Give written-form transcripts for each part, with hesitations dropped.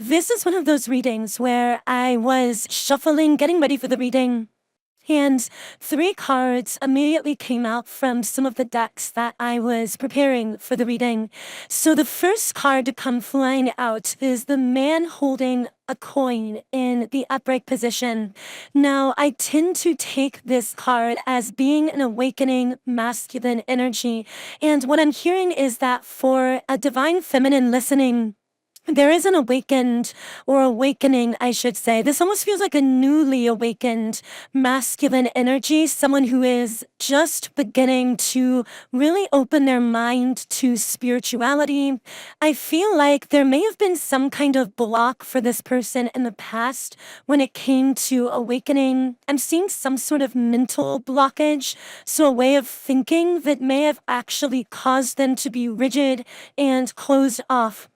This is one of those readings where I was shuffling, getting ready for the reading, and three cards immediately came out from some of the decks that I was preparing for the reading. So the first card to come flying out is the man holding a coin in the upright position. Now, I tend to take this card as being an awakening masculine energy. And what I'm hearing is that for a divine feminine listening, there is an awakened or awakening, I should say. This almost feels like a newly awakened masculine energy, someone who is just beginning to really open their mind to spirituality. I feel like there may have been some kind of block for this person in the past when it came to awakening. I'm seeing some sort of mental blockage, so a way of thinking that may have actually caused them to be rigid and closed off.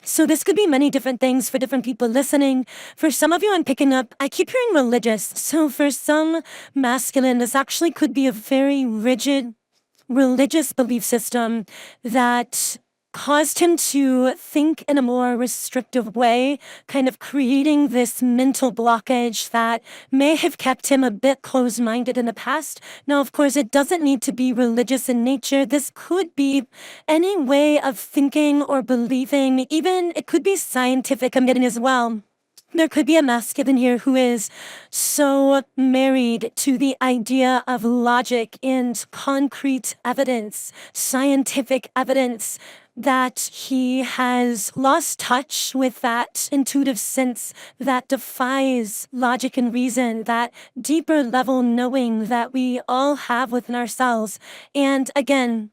So this could be many different things for different people listening. For some of you, I'm picking up, I keep hearing religious. So for some masculine, this actually could be a very rigid religious belief system that caused him to think in a more restrictive way, kind of creating this mental blockage that may have kept him a bit closed-minded in the past. Now, of course, it doesn't need to be religious in nature. This could be any way of thinking or believing. Even it could be scientific, I'm getting as well. There could be a masculine here who is so married to the idea of logic and concrete evidence, scientific evidence, that he has lost touch with that intuitive sense that defies logic and reason, that deeper level knowing that we all have within ourselves. And again,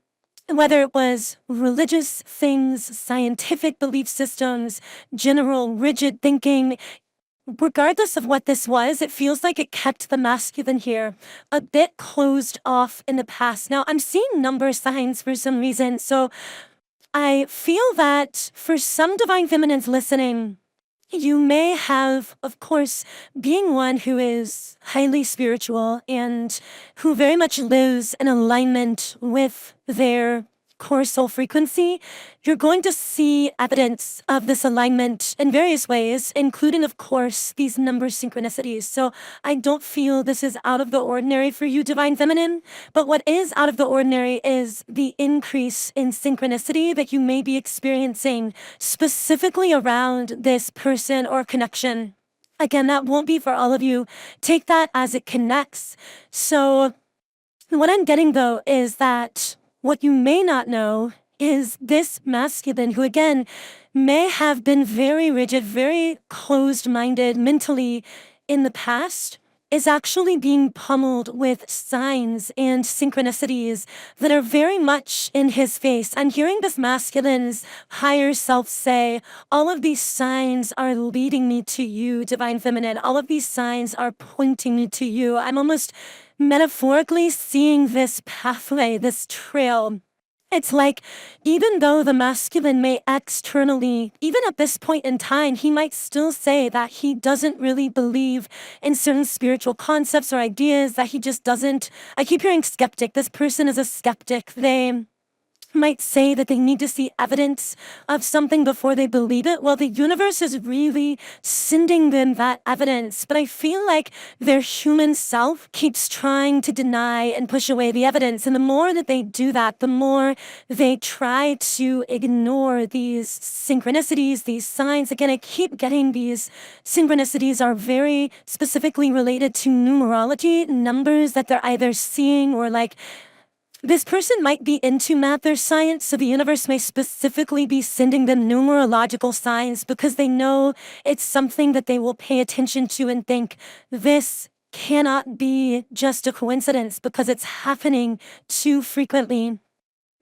whether it was religious things, scientific belief systems, general rigid thinking, regardless of what this was, it feels like it kept the masculine here a bit closed off in the past. Now, I'm seeing number signs for some reason, so I feel that for some divine feminines listening, you may have, of course, being one who is highly spiritual and who very much lives in alignment with their core soul frequency, you're going to see evidence of this alignment in various ways, including, of course, these number synchronicities. So I don't feel this is out of the ordinary for you, divine feminine, but what is out of the ordinary is the increase in synchronicity that you may be experiencing specifically around this person or connection. Again, that won't be for all of you. Take that as it connects. So what I'm getting, though, is that what you may not know is this masculine who, again, may have been very rigid, very closed-minded mentally in the past, is actually being pummeled with signs and synchronicities that are very much in his face. I'm hearing this masculine's higher self say, all of these signs are leading me to you, divine feminine. All of these signs are pointing me to you. I'm almost metaphorically seeing this pathway, this trail. It's like, even though the masculine may externally, even at this point in time, he might still say that he doesn't really believe in certain spiritual concepts or ideas, that he just doesn't. I keep hearing skeptic. This person is a skeptic. They might say that they need to see evidence of something before they believe it. Well, the universe is really sending them that evidence, but I feel like their human self keeps trying to deny and push away the evidence. And the more that they do that, the more they try to ignore these synchronicities, these signs. Again, I keep getting these synchronicities are very specifically related to numerology, numbers that they're either seeing or like, this person might be into math or science, so the universe may specifically be sending them numerological signs because they know it's something that they will pay attention to and think, this cannot be just a coincidence because it's happening too frequently.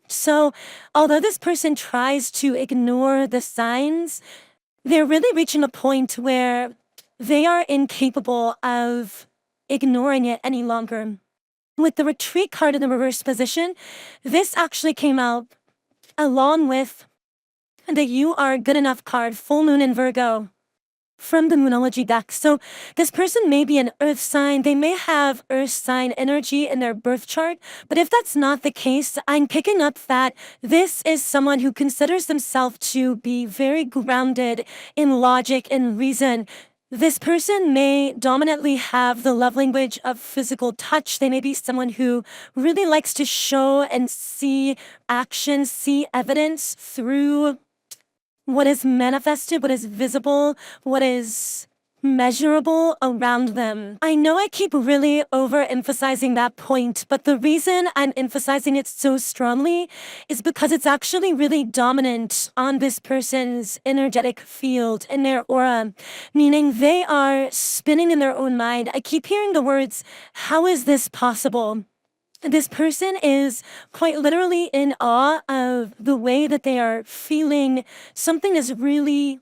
So, although this person tries to ignore the signs, they're really reaching a point where they are incapable of ignoring it any longer. With the retreat card in the reverse position, this actually came out along with the You Are Good Enough card, full moon in Virgo. from the Moonology deck. So this person may be an earth sign. They may have earth sign energy in their birth chart. But if that's not the case, I'm picking up that this is someone who considers themselves to be very grounded in logic and reason. This person may dominantly have the love language of physical touch. They may be someone who really likes to show and see action, see evidence through what is manifested, what is visible, what is measurable around them. I know I keep really overemphasizing that point, but the reason I'm emphasizing it so strongly is because it's actually really dominant on this person's energetic field in their aura, meaning they are spinning in their own mind. I keep hearing the words, how is this possible? This person is quite literally in awe of the way that they are feeling. Something is really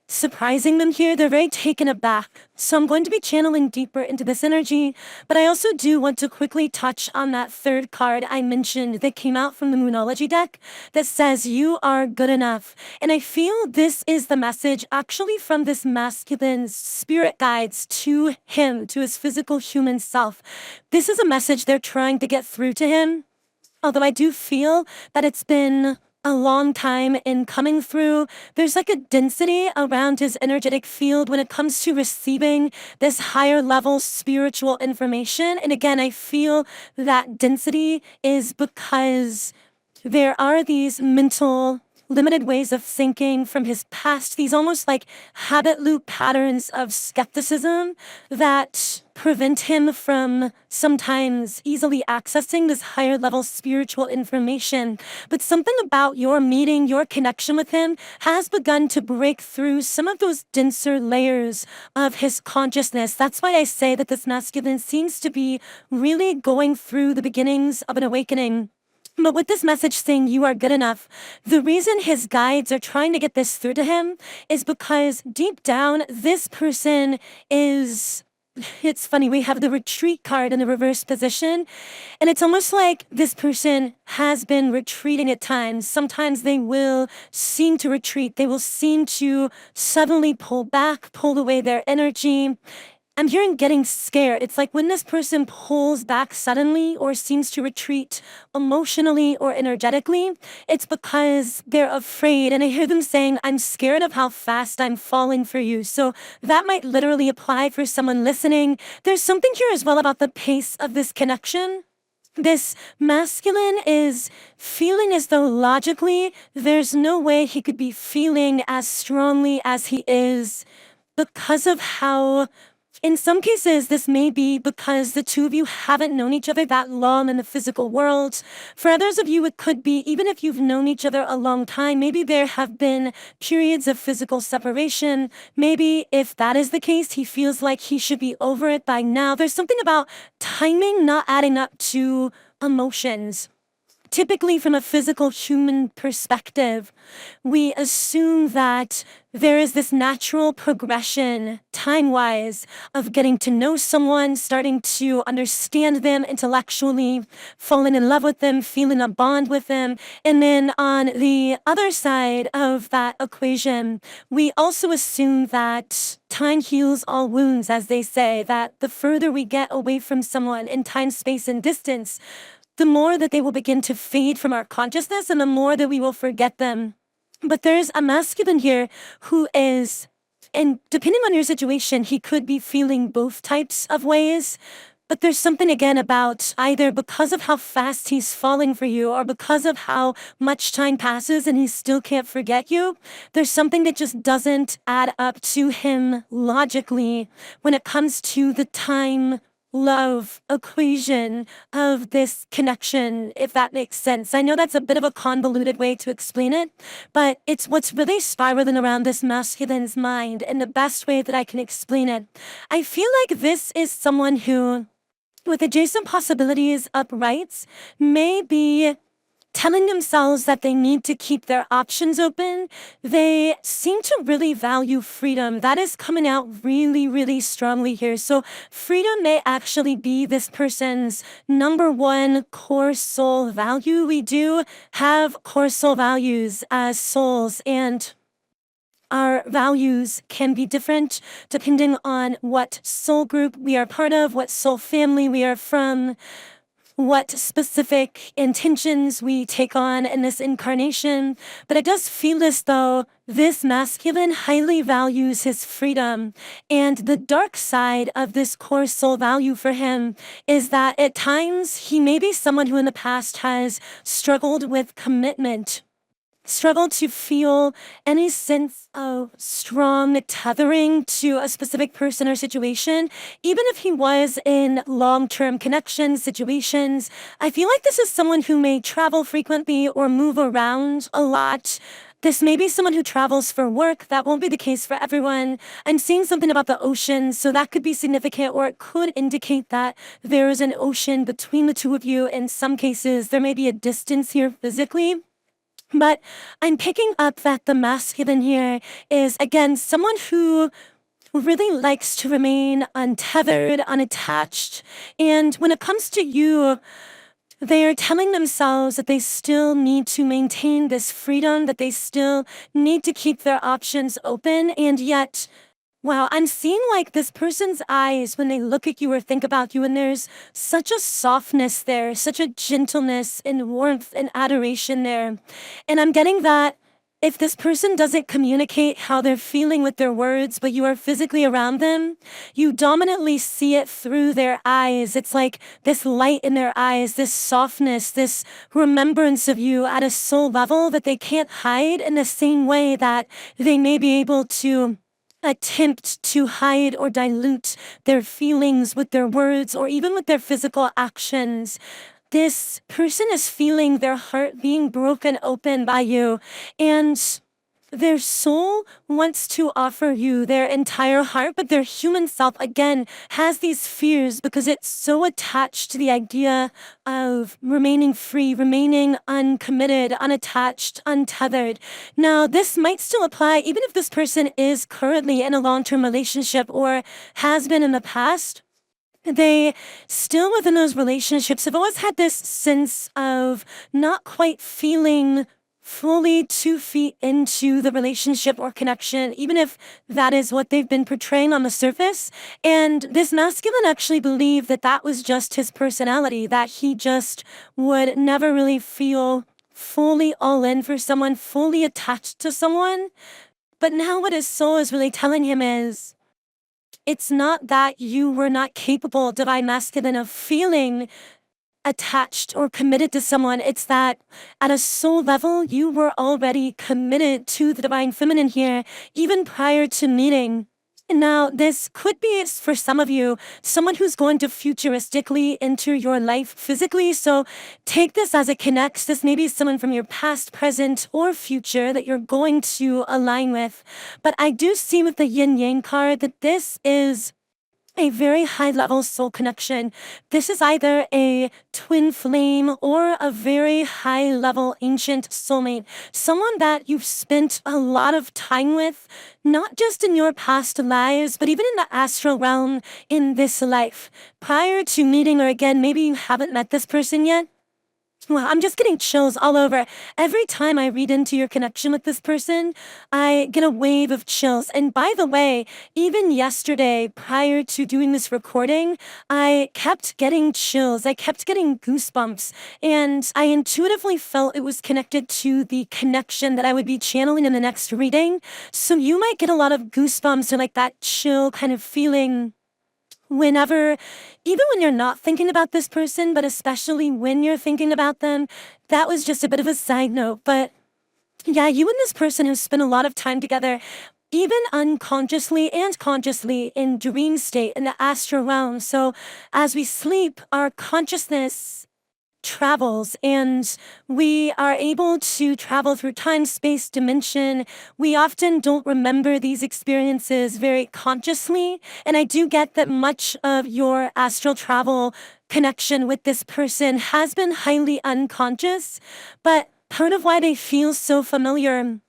surprising them here. They're very taken aback. So I'm going to be channeling deeper into this energy, but I also do want to quickly touch on that third card I mentioned that came out from the Moonology deck that says you are good enough. And I feel this is the message actually from this masculine's spirit guides to him, to his physical human self. This is a message they're trying to get through to him. Although I do feel that it's been a long time in coming through. There's like a density around his energetic field when it comes to receiving this higher level spiritual information. And again, I feel that density is because there are these mental limited ways of thinking from his past, these almost like habit loop patterns of skepticism that prevent him from sometimes easily accessing this higher level spiritual information. But something about your meeting, your connection with him has begun to break through some of those denser layers of his consciousness. That's why I say that this masculine seems to be really going through the beginnings of an awakening. But with this message saying you are good enough, the reason his guides are trying to get this through to him is because deep down, this person is... It's funny, we have the retreat card in the reverse position, and it's almost like this person has been retreating at times. Sometimes they will seem to retreat. They will seem to suddenly pull back, pull away their energy. I'm hearing getting scared. It's like when this person pulls back suddenly or seems to retreat emotionally or energetically, it's because they're afraid. And I hear them saying, I'm scared of how fast I'm falling for you. So that might literally apply for someone listening. There's something here as well about the pace of this connection. This masculine is feeling as though logically there's no way he could be feeling as strongly as he is because of how... In some cases, this may be because the two of you haven't known each other that long in the physical world. For others of you, it could be, even if you've known each other a long time, maybe there have been periods of physical separation. Maybe if that is the case, he feels like he should be over it by now. There's something about timing not adding up to emotions. Typically, from a physical human perspective, we assume that there is this natural progression, time-wise, of getting to know someone, starting to understand them intellectually, falling in love with them, feeling a bond with them. And then on the other side of that equation, we also assume that time heals all wounds, as they say, that the further we get away from someone in time, space, and distance, the more that they will begin to fade from our consciousness and the more that we will forget them. But there's a masculine here who is, and depending on your situation, he could be feeling both types of ways. But there's something again about either because of how fast he's falling for you or because of how much time passes and he still can't forget you, there's something that just doesn't add up to him logically when it comes to the time love equation of this connection, if that makes sense. I know that's a bit of a convoluted way to explain it, but it's what's really spiraling around this masculine's mind and the best way that I can explain it. I feel like this is someone who, with adjacent possibilities uprights, may be telling themselves that they need to keep their options open. They seem to really value freedom. That is coming out really, really strongly here. So freedom may actually be this person's number one core soul value. We do have core soul values as souls, and our values can be different depending on what soul group we are part of, what soul family we are from, what specific intentions we take on in this incarnation. But it does feel as though this masculine highly values his freedom. And the dark side of this core soul value for him is that at times he may be someone who in the past has struggled with commitment, struggle to feel any sense of strong tethering to a specific person or situation, even if he was in long-term connections, situations. I feel like this is someone who may travel frequently or move around a lot. This may be someone who travels for work. That won't be the case for everyone. I'm seeing something about the ocean, so that could be significant, or it could indicate that there is an ocean between the two of you. In some cases, there may be a distance here physically. But I'm picking up that the masculine here is, again, someone who really likes to remain untethered, unattached. And when it comes to you, they're telling themselves that they still need to maintain this freedom, that they still need to keep their options open. And yet, wow, I'm seeing like this person's eyes when they look at you or think about you, and there's such a softness there, such a gentleness and warmth and adoration there. And I'm getting that if this person doesn't communicate how they're feeling with their words, but you are physically around them, you dominantly see it through their eyes. It's like this light in their eyes, this softness, this remembrance of you at a soul level that they can't hide in the same way that they may be able to attempt to hide or dilute their feelings with their words or even with their physical actions. This person is feeling their heart being broken open by you, and their soul wants to offer you their entire heart, but their human self, again, has these fears because it's so attached to the idea of remaining free, remaining uncommitted, unattached, untethered. Now, this might still apply even if this person is currently in a long-term relationship or has been in the past. They still within those relationships have always had this sense of not quite feeling fully 2 feet into the relationship or connection, even if that is what they've been portraying on the surface. And this masculine actually believed that that was just his personality, that he just would never really feel fully all in for someone, fully attached to someone. But now what his soul is really telling him is, it's not that you were not capable, divine masculine, of feeling attached or committed to someone. It's that at a soul level, you were already committed to the divine feminine here, even prior to meeting. Now, this could be, for some of you, someone who's going to futuristically enter your life physically. So take this as it connects. This may be someone from your past, present, or future that you're going to align with. But I do see with the yin yang card that this is a very high-level soul connection. This is either a twin flame or a very high-level ancient soulmate, someone that you've spent a lot of time with, not just in your past lives, but even in the astral realm in this life. Prior to meeting, or again, maybe you haven't met this person yet. Well, I'm just getting chills all over. Every time I read into your connection with this person, I get a wave of chills. And by the way, even yesterday, prior to doing this recording, I kept getting chills. I kept getting goosebumps. And I intuitively felt it was connected to the connection that I would be channeling in the next reading. So you might get a lot of goosebumps or like that chill kind of feeling whenever, even when you're not thinking about this person, but especially when you're thinking about them. That was just a bit of a side note. But yeah, you and this person have spent a lot of time together, even unconsciously and consciously in dream state in the astral realm. So as we sleep, our consciousness travels and we are able to travel through time, space, dimension. We often don't remember these experiences very consciously. And I do get that much of your astral travel connection with this person has been highly unconscious, but part of why they feel so familiar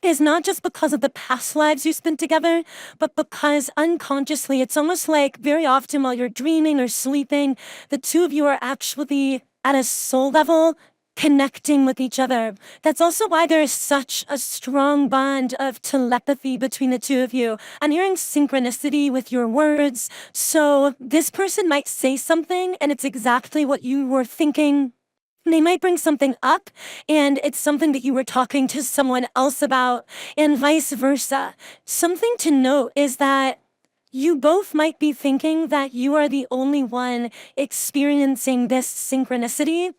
is not just because of the past lives you spent together, but because unconsciously, it's almost like very often while you're dreaming or sleeping, the two of you are actually at a soul level connecting with each other. That's also why there is such a strong bond of telepathy between the two of you. I'm hearing synchronicity with your words. So this person might say something and it's exactly what you were thinking. They might bring something up and it's something that you were talking to someone else about, and vice versa. Something to note is that you both might be thinking that you are the only one experiencing this synchronicity.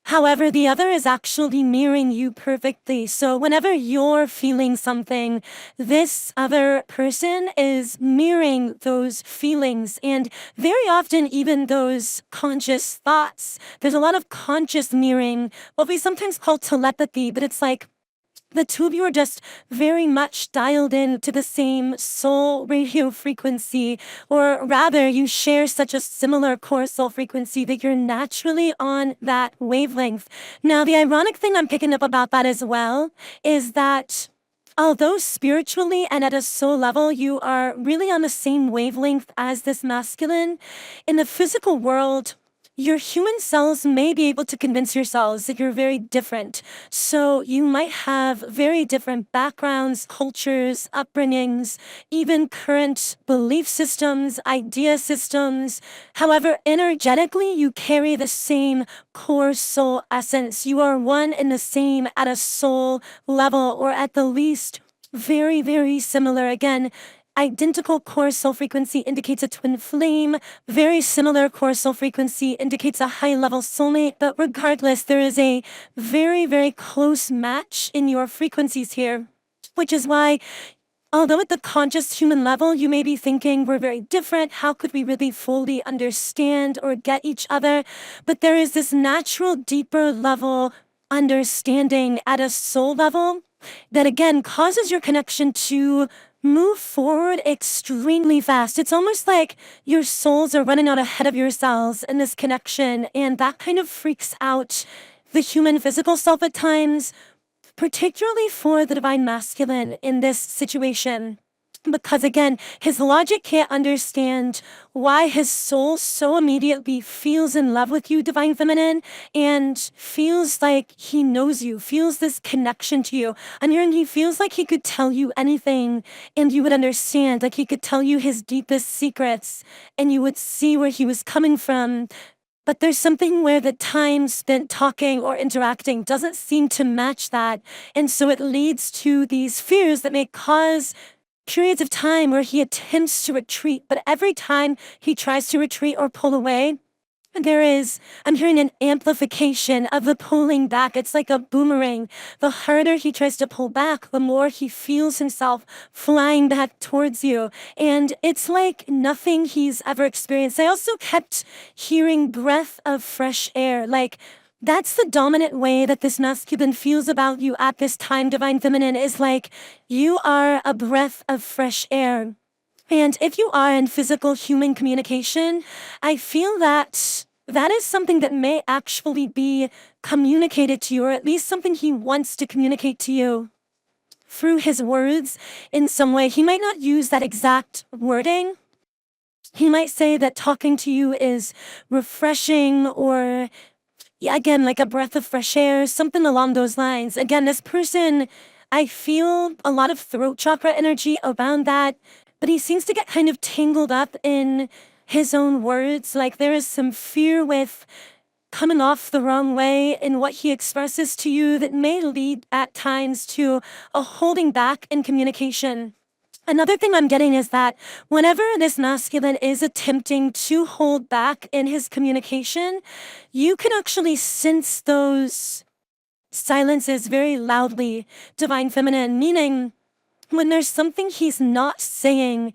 However, the other is actually mirroring you perfectly. So whenever you're feeling something, this other person is mirroring those feelings, and very often even those conscious thoughts. There's a lot of conscious mirroring, what we sometimes call telepathy, but it's like the two of you are just very much dialed in to the same soul radio frequency, or rather, you share such a similar core soul frequency that you're naturally on that wavelength. Now, the ironic thing I'm picking up about that as well is that although spiritually and at a soul level, you are really on the same wavelength as this masculine, in the physical world, your human cells may be able to convince yourselves that you're very different. So you might have very different backgrounds, cultures, upbringings, even current belief systems, idea systems. However, energetically, you carry the same core soul essence. You are one and the same at a soul level, or at the least, very, very similar. Again, identical core soul frequency indicates a twin flame. Very similar core soul frequency indicates a high-level soulmate. But regardless, there is a very, very close match in your frequencies here, which is why, although at the conscious human level, you may be thinking we're very different, how could we really fully understand or get each other? But there is this natural, deeper level understanding at a soul level that again causes your connection to move forward extremely fast. It's almost like your souls are running out ahead of yourselves in this connection, and that kind of freaks out the human physical self at times, particularly for the divine masculine in this situation. Because again, his logic can't understand why his soul so immediately feels in love with you, divine feminine, and feels like he knows you, feels this connection to you. And he feels like he could tell you anything and you would understand, like he could tell you his deepest secrets and you would see where he was coming from. But there's something where the time spent talking or interacting doesn't seem to match that. And so it leads to these fears that may cause periods of time where he attempts to retreat, but every time he tries to retreat or pull away, I'm hearing an amplification of the pulling back. It's like a boomerang. The harder he tries to pull back, the more he feels himself flying back towards you. And it's like nothing he's ever experienced. I also kept hearing breath of fresh air, like that's the dominant way that this masculine feels about you at this time, divine feminine, is like you are a breath of fresh air. And if you are in physical human communication, I feel that that is something that may actually be communicated to you, or at least something he wants to communicate to you through his words in some way. He might not use that exact wording. He might say that talking to you is refreshing, or again, like a breath of fresh air, something along those lines. Again, this person, I feel a lot of throat chakra energy around that, but he seems to get kind of tangled up in his own words. Like there is some fear with coming off the wrong way in what he expresses to you that may lead at times to a holding back in communication. Another thing I'm getting is that whenever this masculine is attempting to hold back in his communication, you can actually sense those silences very loudly, divine feminine, meaning when there's something he's not saying,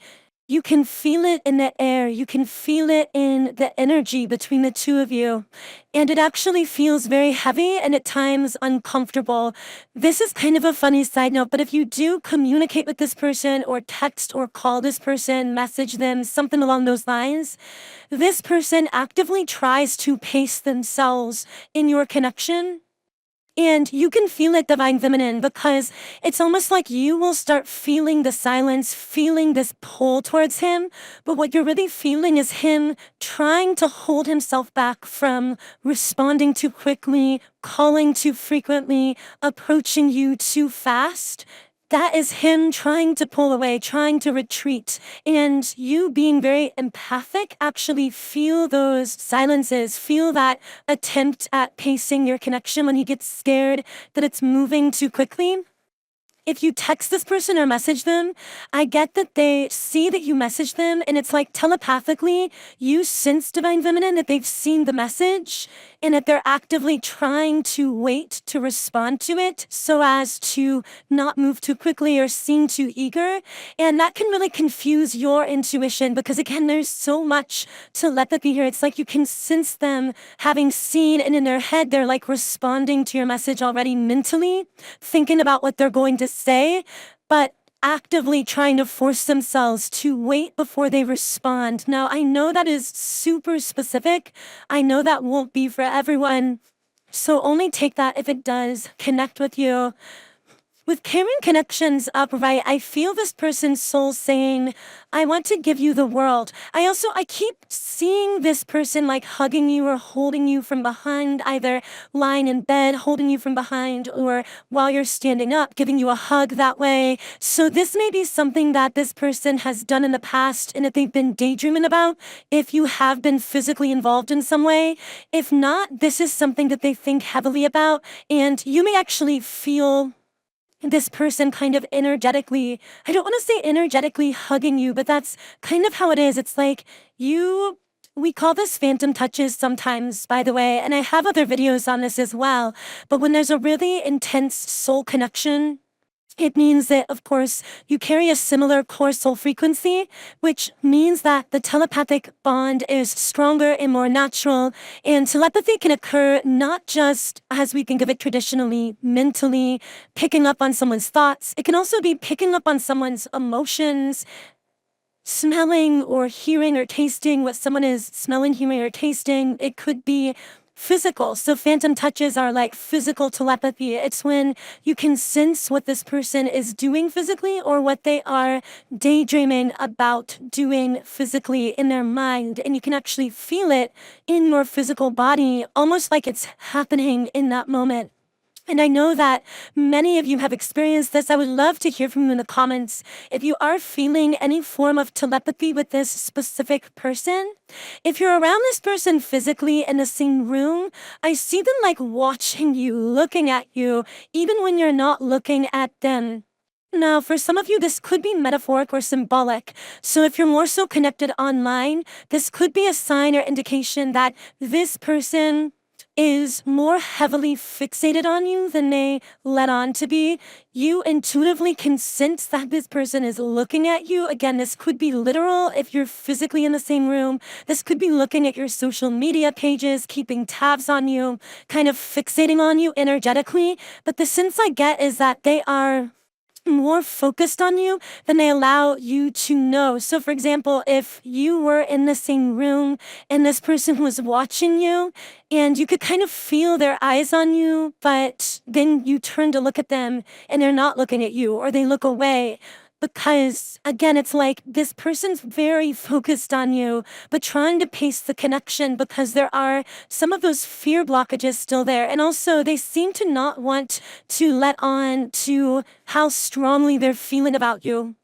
you can feel it in the air. You can feel it in the energy between the two of you. And it actually feels very heavy and at times uncomfortable. This is kind of a funny side note, but if you do communicate with this person or text or call this person, message them, something along those lines, this person actively tries to pace themselves in your connection. And you can feel it, divine feminine, because it's almost like you will start feeling the silence, feeling this pull towards him. But what you're really feeling is him trying to hold himself back from responding too quickly, calling too frequently, approaching you too fast. That is him trying to pull away, trying to retreat. And you being very empathic, actually feel those silences, feel that attempt at pacing your connection when he gets scared that it's moving too quickly. If you text this person or message them, I get that they see that you message them, and it's like telepathically, you sense, divine feminine, that they've seen the message and that they're actively trying to wait to respond to it so as to not move too quickly or seem too eager. And that can really confuse your intuition because, again, there's so much telepathy here. It's like you can sense them having seen, and in their head, they're like responding to your message already mentally, thinking about what they're going to say, but actively trying to force themselves to wait before they respond. Now, I know that is super specific. I know that won't be for everyone. So only take that if it does connect with you. With carrying connections upright, I feel this person's soul saying, I want to give you the world. I keep seeing this person like hugging you or holding you from behind, either lying in bed, holding you from behind, or while you're standing up, giving you a hug that way. So this may be something that this person has done in the past and that they've been daydreaming about if you have been physically involved in some way. If not, this is something that they think heavily about, and you may actually feel this person kind of energetically, I don't want to say energetically hugging you, but that's kind of how it is. It's like we call this phantom touches sometimes, by the way, and I have other videos on this as well. But when there's a really intense soul connection, it means that, of course, you carry a similar core soul frequency, which means that the telepathic bond is stronger and more natural. And telepathy can occur not just, as we think of it traditionally, mentally, picking up on someone's thoughts. It can also be picking up on someone's emotions, smelling or hearing or tasting what someone is smelling, hearing, or tasting. It could be physical. So phantom touches are like physical telepathy. It's when you can sense what this person is doing physically or what they are daydreaming about doing physically in their mind. And you can actually feel it in your physical body, almost like it's happening in that moment. And I know that many of you have experienced this. I would love to hear from you in the comments. If you are feeling any form of telepathy with this specific person, if you're around this person physically in the same room, I see them like watching you, looking at you, even when you're not looking at them. Now, for some of you, this could be metaphoric or symbolic. So if you're more so connected online, this could be a sign or indication that this person is more heavily fixated on you than they let on to be. You intuitively can sense that this person is looking at you. Again, this could be literal if you're physically in the same room. This could be looking at your social media pages, keeping tabs on you, kind of fixating on you energetically. But the sense I get is that they are more focused on you than they allow you to know. So for example, if you were in the same room and this person was watching you and you could kind of feel their eyes on you, but then you turn to look at them and they're not looking at you or they look away. Because, again, it's like this person's very focused on you, but trying to pace the connection because there are some of those fear blockages still there. And also, they seem to not want to let on to how strongly they're feeling about you.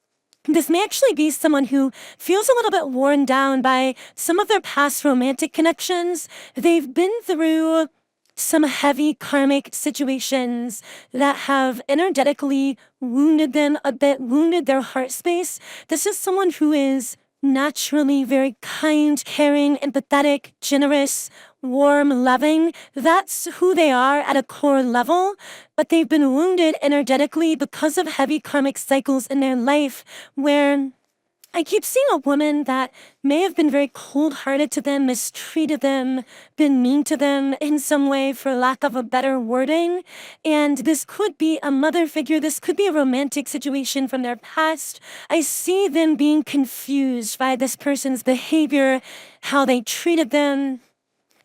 This may actually be someone who feels a little bit worn down by some of their past romantic connections. They've been through some heavy karmic situations that have energetically wounded them a bit, wounded their heart space. This is someone who is naturally very kind, caring, empathetic, generous, warm, loving. That's who they are at a core level, but they've been wounded energetically because of heavy karmic cycles in their life where I keep seeing a woman that may have been very cold-hearted to them, mistreated them, been mean to them in some way, for lack of a better wording. And this could be a mother figure. This could be a romantic situation from their past. I see them being confused by this person's behavior, how they treated them.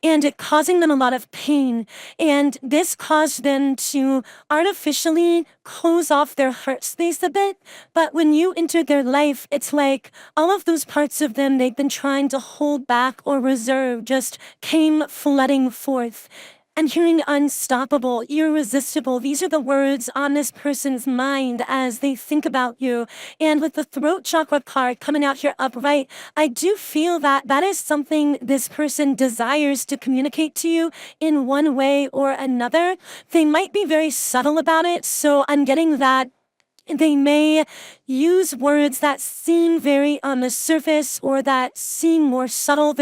and it causing them a lot of pain. And this caused them to artificially close off their heart space a bit. But when you entered their life, it's like all of those parts of them they've been trying to hold back or reserve just came flooding forth. I'm hearing unstoppable, irresistible. These are the words on this person's mind as they think about you. And with the throat chakra card coming out here upright, I do feel that that is something this person desires to communicate to you in one way or another. They might be very subtle about it, so I'm getting that they may use words that seem very on the surface or that seem more subtle.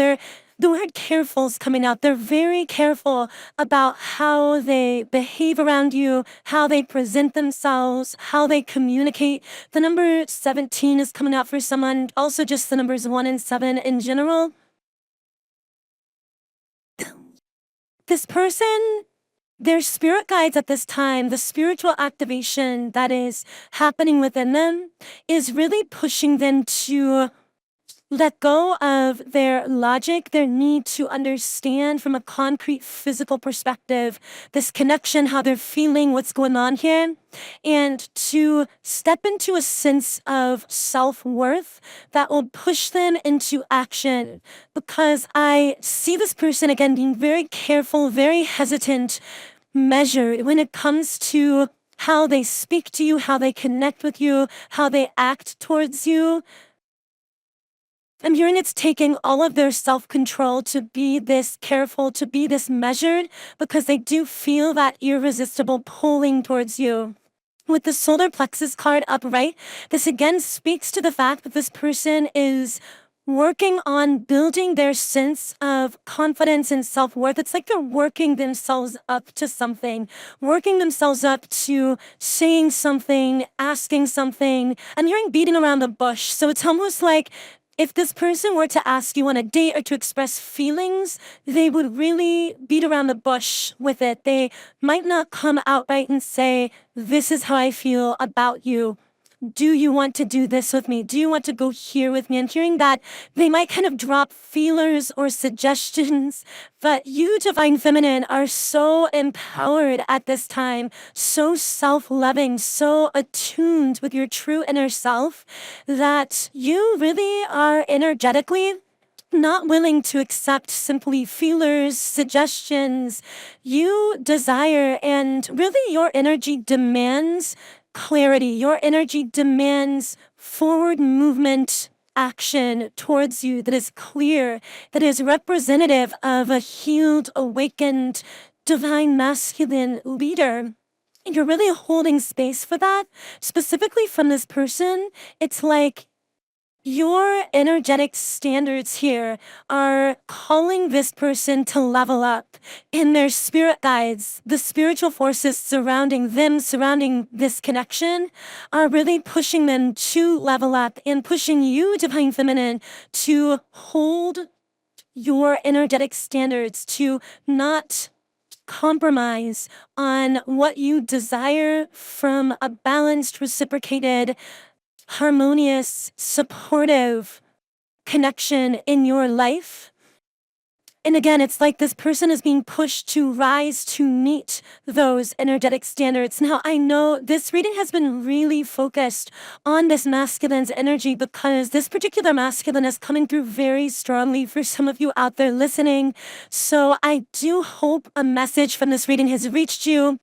The word careful is coming out. They're very careful about how they behave around you, how they present themselves, how they communicate. The number 17 is coming out for someone. Also just the numbers 1 and 7 in general. This person, their spirit guides at this time, the spiritual activation that is happening within them is really pushing them to let go of their logic, their need to understand from a concrete physical perspective this connection, how they're feeling, what's going on here, and to step into a sense of self-worth that will push them into action. Because I see this person again being very careful, very hesitant, measured when it comes to how they speak to you, how they connect with you, how they act towards you. I'm hearing it's taking all of their self-control to be this careful, to be this measured, because they do feel that irresistible pulling towards you. With the solar plexus card upright, this again speaks to the fact that this person is working on building their sense of confidence and self-worth. It's like they're working themselves up to something, working themselves up to saying something, asking something. I'm hearing beating around the bush. So it's almost like if this person were to ask you on a date or to express feelings, they would really beat around the bush with it. They might not come outright and say, this is how I feel about you. Do you want to do this with me? Do you want to go here with me? And hearing that, they might kind of drop feelers or suggestions. But you, Divine Feminine, are so empowered at this time, so self-loving, so attuned with your true inner self, that you really are energetically not willing to accept simply feelers, suggestions. You desire, and really your energy demands clarity. Your energy demands forward movement, action towards you that is clear, that is representative of a healed, awakened, divine masculine leader. And you're really holding space for that. Specifically from this person, it's like your energetic standards here are calling this person to level up in their spirit guides. The spiritual forces surrounding them, surrounding this connection, are really pushing them to level up and pushing you, Divine Feminine, to hold your energetic standards, to not compromise on what you desire from a balanced, reciprocated, harmonious, supportive connection in your life. And again, it's like this person is being pushed to rise to meet those energetic standards. Now, I know this reading has been really focused on this masculine's energy because this particular masculine is coming through very strongly for some of you out there listening. So I do hope a message from this reading has reached you.